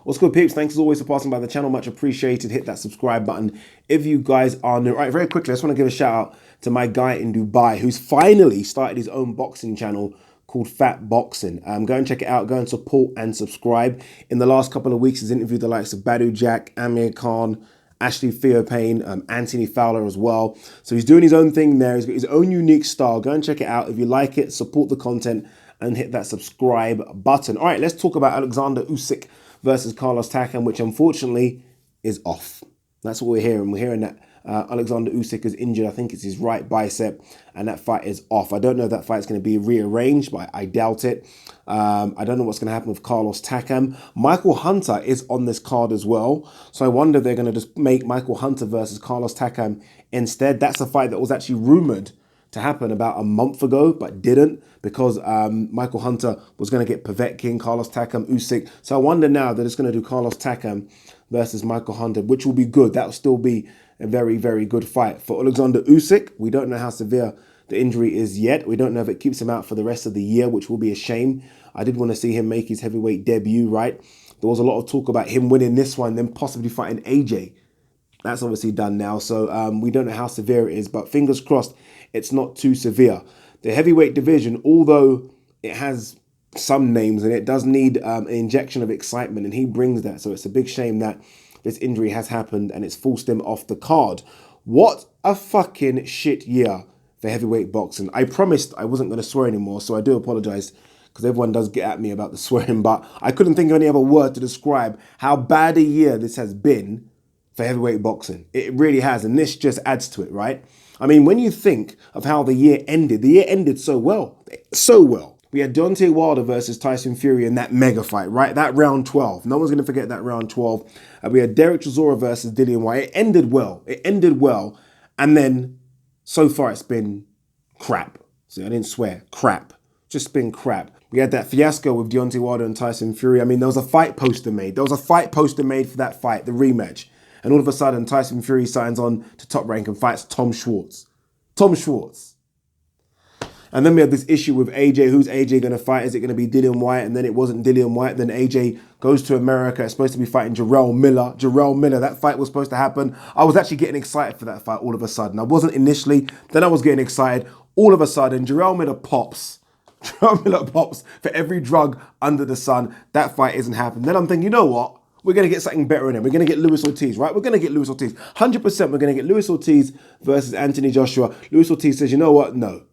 What's good, peeps? Thanks as always for passing by the channel. Much appreciated. Hit that subscribe button if you guys are new. All right, very quickly, I just want to give a shout out to my guy in Dubai who's finally started his own boxing channel called Fat Boxing. Go and check it out. Go and support and subscribe. In the last couple of weeks, he's interviewed the likes of Badu Jack, Amir Khan, Ashley Theophane, Anthony Fowler as well. So he's doing his own thing there. He's got his own unique style. Go and check it out. If you like it, support the content and hit that subscribe button. All right, let's talk about Oleksandr Usyk versus Carlos Takam, which unfortunately is off. That's what we're hearing. We're hearing that Oleksandr Usyk is injured. I think it's his right bicep, and that fight is off. I don't know if that fight's going to be rearranged, but I doubt it. I don't know what's going to happen with Carlos Takam. Michael Hunter is on this card as well, so I wonder if they're going to just make Michael Hunter versus Carlos Takam instead. That's a fight that was actually rumored to happen about a month ago, but didn't, because Michael Hunter was going to get Povetkin, Carlos Takam, Usyk. So I wonder now that it's going to do Carlos Takam versus Michael Hunter, which will be good. That will still be a very, very good fight. For Oleksandr Usyk, we don't know how severe the injury is yet. We don't know if it keeps him out for the rest of the year, which will be a shame. I did want to see him make his heavyweight debut, right? There was a lot of talk about him winning this one, then possibly fighting AJ. That's obviously done now, so we don't know how severe it is, but fingers crossed it's not too severe. The heavyweight division, although it has some names and it does need an injection of excitement, and he brings that, so it's a big shame that this injury has happened and it's forced him off the card. What a fucking shit year for heavyweight boxing. I promised I wasn't going to swear anymore, so I do apologize, because everyone does get at me about the swearing, but I couldn't think of any other word to describe how bad a year this has been for heavyweight boxing. It really has, and this just adds to it, right? I mean, when you think of how the year ended so well, so well. We had Deontay Wilder versus Tyson Fury in that mega fight, right? That round 12. No one's going to forget that round 12. We had Derek Chisora versus Dillian Whyte. It ended well. It ended well. And then, so far, it's been crap. See, I didn't swear. Crap. Just been crap. We had that fiasco with Deontay Wilder and Tyson Fury. I mean, there was a fight poster made. There was a fight poster made for that fight, the rematch. And all of a sudden, Tyson Fury signs on to Top Rank and fights Tom Schwartz. Tom Schwartz. And then we have this issue with AJ. Who's AJ going to fight? Is it going to be Dillian Whyte? And then it wasn't Dillian Whyte. Then AJ goes to America. It's supposed to be fighting Jarrell Miller. Jarrell Miller. That fight was supposed to happen. I was actually getting excited for that fight all of a sudden. I wasn't initially. Then I was getting excited. All of a sudden, Jarrell Miller pops. Jarrell Miller pops for every drug under the sun. That fight isn't happening. Then I'm thinking, you know what? We're going to get something better in him. We're going to get Luis Ortiz, right? We're going to get Luis Ortiz. 100% we're going to get Luis Ortiz versus Anthony Joshua. Luis Ortiz says, you know what? No.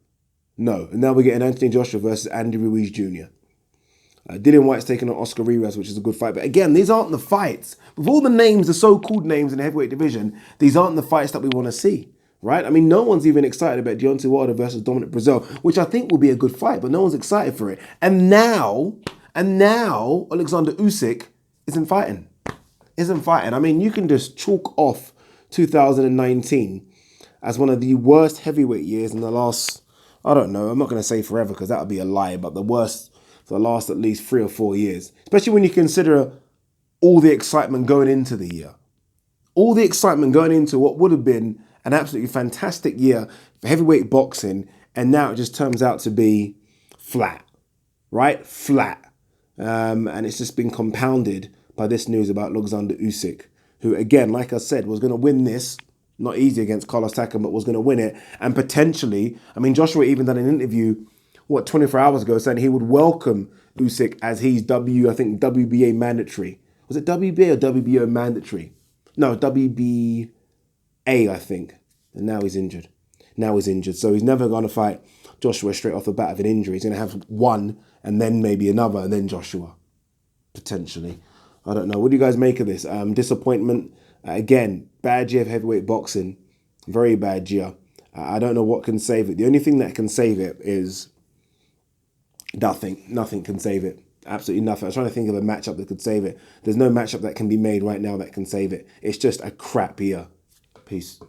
No. And now we're getting Anthony Joshua versus Andy Ruiz Jr. Dillian Whyte's taking on Oscar Rivas, which is a good fight. But again, these aren't the fights. With all the names, the so-called names in the heavyweight division, these aren't the fights that we want to see, right? I mean, no one's even excited about Deontay Wilder versus Dominic Breazeale, which I think will be a good fight, but no one's excited for it. And now Oleksandr Usyk isn't fighting. I mean, you can just chalk off 2019 as one of the worst heavyweight years in the last, I don't know, I'm not going to say forever because that would be a lie, but the worst for the last at least 3 or 4 years. Especially when you consider all the excitement going into the year. All the excitement going into what would have been an absolutely fantastic year for heavyweight boxing, and now it just turns out to be flat, right? Flat. And it's just been compounded by this news about Oleksandr Usyk, who, again, like I said, was going to win this. Not easy against Carlos Takam, but was going to win it. And potentially, I mean, Joshua even done an interview, 24 hours ago, saying he would welcome Usyk as he's WBA mandatory. Was it WBA or WBO mandatory? No, WBA, I think. And now he's injured. So he's never going to fight Joshua straight off the bat of an injury. He's going to have one and then maybe another and then Joshua, potentially. I don't know. What do you guys make of this? Disappointment. Again, bad year of heavyweight boxing. Very bad year. I don't know what can save it. The only thing that can save it is nothing. Nothing can save it. Absolutely nothing. I was trying to think of a matchup that could save it. There's no matchup that can be made right now that can save it. It's just a crap year. Peace.